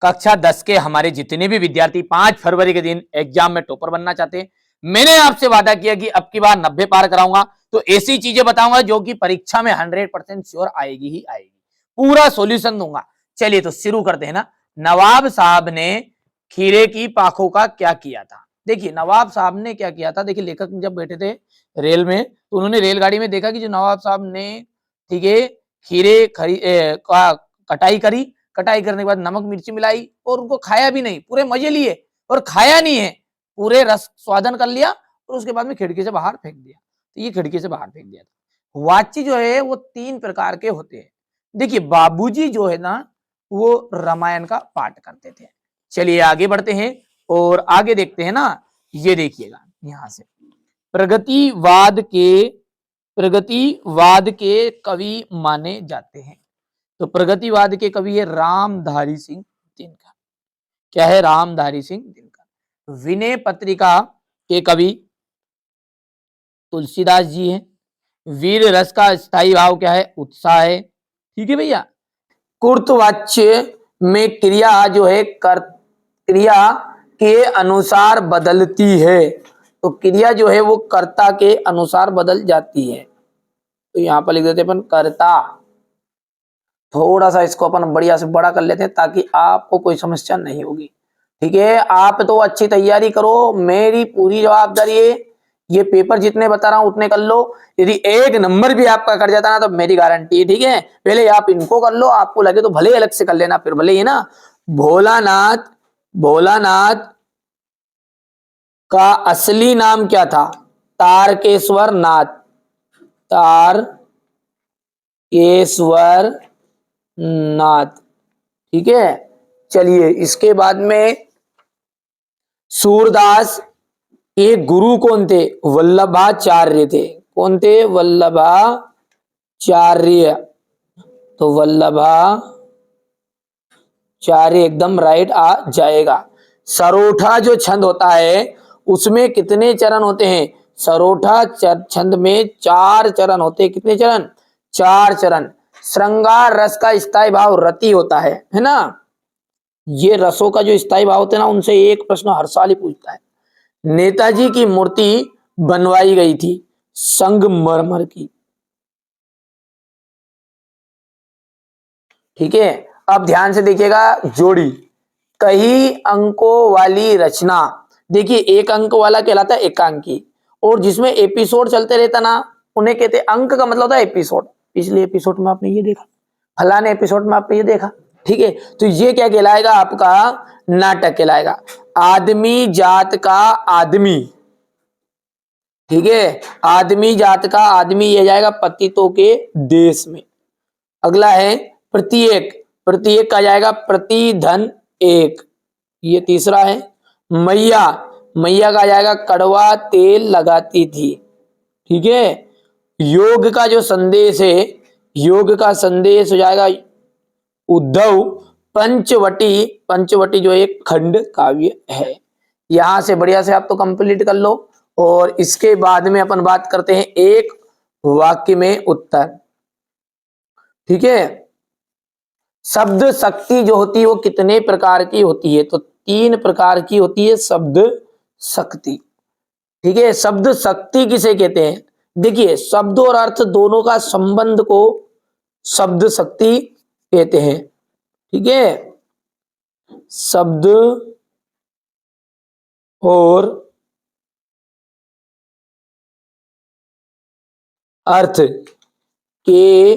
कक्षा 10 के हमारे जितने भी विद्यार्थी 5 फरवरी के दिन एग्जाम में टॉपर बनना चाहते हैं, मैंने आपसे वादा किया कि अब की बार 90 पार कराऊंगा, तो ऐसी चीजें बताऊंगा जो कि परीक्षा में 100% श्योर आएगी ही आएगी, पूरा सॉल्यूशन दूंगा। चलिए तो शुरू करते हैं ना। नवाब साहब ने खीरे की पाखों का क्या किया था? देखिए नवाब साहब ने क्या किया था, देखिए लेखक जब बैठे थे रेल में तो उन्होंने रेलगाड़ी में देखा कि जो नवाब साहब ने, ठीक है, खीरे का कटाई करी, कटाई करने के बाद नमक मिर्ची मिलाई और उनको खाया भी नहीं, पूरे मजे लिए और खाया नहीं है, पूरे रस स्वादन कर लिया और उसके बाद में खिड़की से बाहर फेंक दिया। तो ये खिड़की से बाहर फेंक दिया था। वाच्य जो है वो 3 प्रकार के होते हैं। देखिए बाबूजी जो है ना वो रामायण का पाठ करते थे। चलिए आगे बढ़ते हैं और आगे देखते हैं ना। ये देखिएगा यहां से, प्रगतिवाद के प्रगतिवाद के कवि माने जाते हैं। तो प्रगतिवाद के कवि है रामधारी सिंह दिनकर। क्या है? रामधारी सिंह दिनकर। विनय पत्रिका के कवि तुलसीदास जी हैं। वीर रस का स्थायी भाव क्या है? उत्साह है। ठीक है भैया। कुर्तवाच्य में क्रिया जो है क्रिया के अनुसार बदलती है, तो क्रिया जो है वो कर्ता के अनुसार बदल जाती है। तो यहां पर लिख देते हैं अपन कर्ता। थोड़ा सा इसको अपन बढ़िया से बड़ा कर लेते हैं ताकि आपको कोई समस्या नहीं होगी। ठीक है, आप तो अच्छी तैयारी करो, मेरी पूरी जवाबदारी है। ये पेपर जितने बता रहा हूं उतने कर लो। यदि एक नंबर भी आपका कट जाता ना तो मेरी गारंटी है। ठीक है, पहले आप इनको कर लो, आपको लगे तो भले अलग से कर लेना, फिर भले ही ना। भोलानाथ, भोलानाथ का असली नाम क्या था? तारकेश्वर नाथ, तारकेश्वर नाथ। ठीक है, चलिए इसके बाद में सूरदास के गुरु कौन थे? वल्लभाचार्य थे। कौन थे? वल्लभाचार्य। तो वल्लभाचार्य एकदम राइट आ जाएगा। सरोठा जो छंद होता है उसमें कितने चरण होते हैं? सरोठा छंद में 4 चरण होते हैं। कितने चरण? 4 चरण। श्रृंगार रस का स्थायी भाव रति होता है ना। ये रसों का जो स्थायी भाव होते हैं ना, उनसे एक प्रश्न हर साल ही पूछता है। नेताजी की मूर्ति बनवाई गई थी संगमरमर की। ठीक है, अब ध्यान से देखिएगा। जोड़ी, कई अंकों वाली रचना। देखिए एक अंक वाला कहलाता है एकांकी, और जिसमें एपिसोड चलते रहता ना उन्हें कहते हैं अंक। का मतलब होता है एपिसोड। पिछले एपिसोड में आपने ये देखा, फलाने एपिसोड में आपने ये देखा। ठीक है, तो ये क्या कहलाएगा? आपका नाटक कहलाएगा। आदमी जात का आदमी। ठीक है, आदमी जात का आदमी ये जाएगा पतितों के देश में। अगला है प्रत्येक, प्रत्येक का जाएगा प्रति धन एक। ये तीसरा है। मैया, मैया का जाएगा कड़वा तेल लगाती थी। ठीक है, योग का जो संदेश है, योग का संदेश हो जाएगा उद्धव। पंचवटी, पंचवटी जो एक खंड काव्य है। यहां से बढ़िया से आप तो कंप्लीट कर लो, और इसके बाद में अपन बात करते हैं एक वाक्य में उत्तर। ठीक है, शब्द शक्ति जो होती है वो कितने प्रकार की होती है? तो 3 प्रकार की होती है शब्द शक्ति। ठीक है, शब्द शक्ति किसे कहते हैं? देखिए शब्द और अर्थ दोनों का संबंध को शब्द शक्ति कहते हैं। ठीक है, शब्द और अर्थ के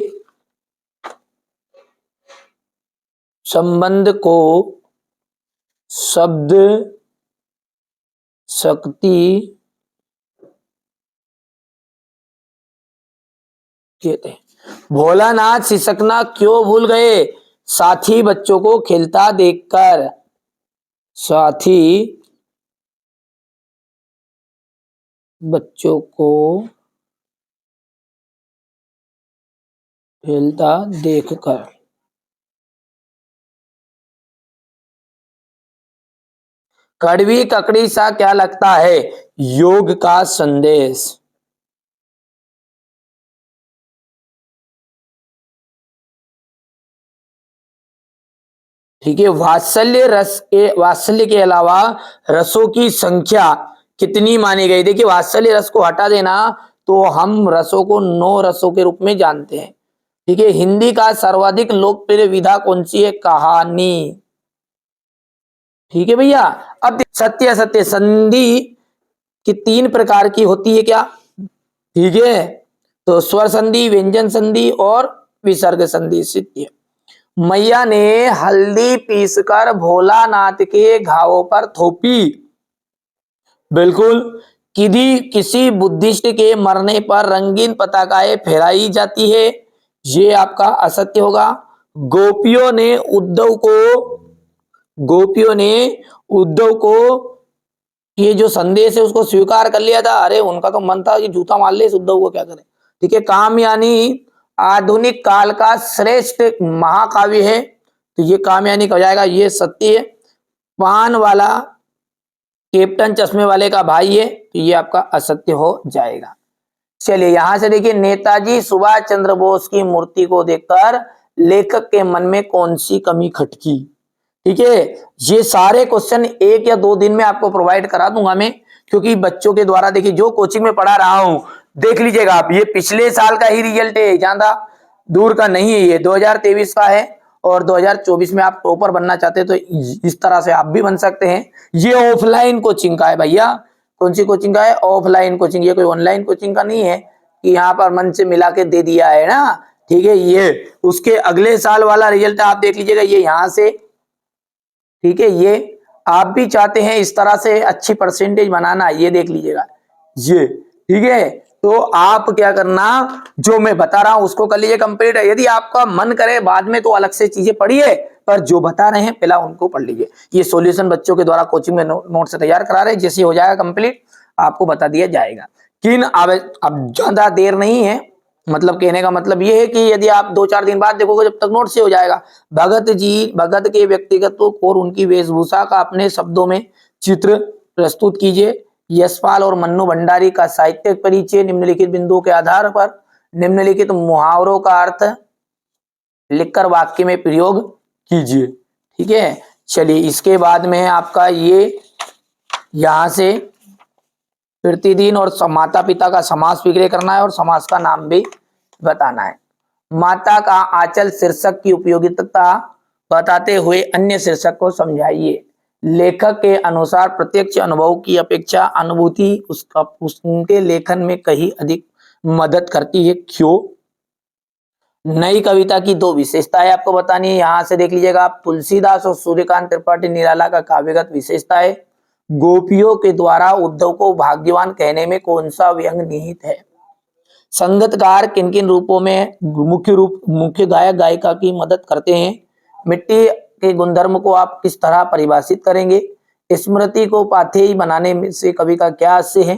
संबंध को शब्द शक्ति कहते हैं। भोलानाथ सिसकना क्यों भूल गए? साथी बच्चों को खेलता देखकर। साथी बच्चों को खेलता देखकर। कड़वी ककड़ी सा क्या लगता है? योग का संदेश। ठीक है, वात्सल्य के अलावा रसों की संख्या कितनी मानी गई? देखिए वात्सल्य रस को हटा देना तो हम रसों को 9 रसों के रूप में जानते हैं। ठीक है, हिंदी का सर्वाधिक लोकप्रिय विधा कौन सी है? कहानी। ठीक है भैया। अब सत्य असत्य संधि की 3 प्रकार की होती है क्या? ठीक है, तो स्वर संधि, व्यंजन संधि और विसर्ग संधि। सत्य। मैया ने हल्दी पीसकर भोलानाथ के घावों पर थोपी। बिल्कुल। किसी बुद्धिस्ट के मरने पर रंगीन पताकाएं फहराई जाती है, ये आपका असत्य होगा। गोपियों ने उद्धव को गोपियों ने उद्धव को ये जो संदेश है उसको स्वीकार कर लिया था। अरे उनका तो मन था कि जूता मार ले इस उद्धव को, क्या करें। ठीक है, कामयानी आधुनिक काल का श्रेष्ठ महाकाव्य है, तो ये कामयानी हो जाएगा, ये सत्य है। पान वाला कैप्टन चश्मे वाले का भाई है, तो ये आपका असत्य हो जाएगा। चलिए यहां से देखिए, नेताजी सुभाष चंद्र बोस की मूर्ति को देखकर लेखक के मन में कौन सी कमी खटकी? ठीक है, ये सारे क्वेश्चन 1 या 2 दिन में आपको प्रोवाइड करा दूंगा मैं, क्योंकि बच्चों के द्वारा देखिए जो कोचिंग में पढ़ा रहा हूं, देख लीजिएगा आप, ये पिछले साल का ही रिजल्ट है, ज्यादा दूर का नहीं है, ये 2023 का है। और 2024 में आप टॉपर बनना चाहते हैं तो इस तरह से आप भी बन सकते हैं। ये ऑफलाइन कोचिंग का है भैया। कौन सी कोचिंग का है? Offline coaching. ये कोई ऑनलाइन कोचिंग का नहीं है कि यहाँ पर मन से मिला के दे दिया है ना। ठीक है, ये उसके अगले साल वाला रिजल्ट आप देख लीजिएगा, ये यहाँ से। ठीक है, ये आप भी चाहते हैं इस तरह से अच्छी परसेंटेज बनाना, ये देख लीजिएगा ये। ठीक है, तो आप क्या करना, जो मैं बता रहा हूं उसको कर लीजिए कंप्लीट। यदि आपका मन करे बाद में तो अलग से चीजें पढ़िए, पर जो बता रहे हैं पहला उनको पढ़ लीजिए। ये सॉल्यूशन बच्चों के द्वारा कोचिंग में नोट से तैयार करा रहे हैं, जैसे हो जाएगा कंप्लीट आपको बता दिया जाएगा। किन अब ज्यादा देर नहीं है, मतलब कहने का मतलब ये है कि यदि आप 2-4 दिन बाद देखोगे जब तक नोट से हो जाएगा। भगत के व्यक्तिगत और उनकी वेशभूषा का अपने शब्दों में चित्र प्रस्तुत कीजिए। यशपाल और मन्नू भंडारी का साहित्यिक परिचय, निम्नलिखित बिंदुओं के आधार पर निम्नलिखित मुहावरों का अर्थ लिखकर वाक्य में प्रयोग कीजिए। ठीक है, चलिए इसके बाद में आपका ये यहां से प्रतिदिन और माता पिता का समास विग्रह करना है और समास का नाम भी बताना है। माता का आंचल शीर्षक की उपयोगिता बताते हुए अन्य शीर्षक को समझाइए। लेखक के अनुसार प्रत्यक्ष अनुभव की अपेक्षा अनुभूति उसके लेखन में कहीं अधिक मदद करती है, क्यों? नई कविता की 2 विशेषताएं आपको बतानी है, यहां से देख लीजिएगा आप। तुलसीदास और सूर्यकांत त्रिपाठी निराला का काव्यगत विशेषता है। गोपियों के द्वारा उद्धव को भाग्यवान कहने में कौन सा व्यंग निहित है? संगीतकार किन किन रूपों में मुख्य गायक गायिका की मदद करते हैं? मिट्टी के गुणधर्म को आप किस तरह परिभाषित करेंगे? स्मृति को पाथेय बनाने से कवि का क्या आशय है?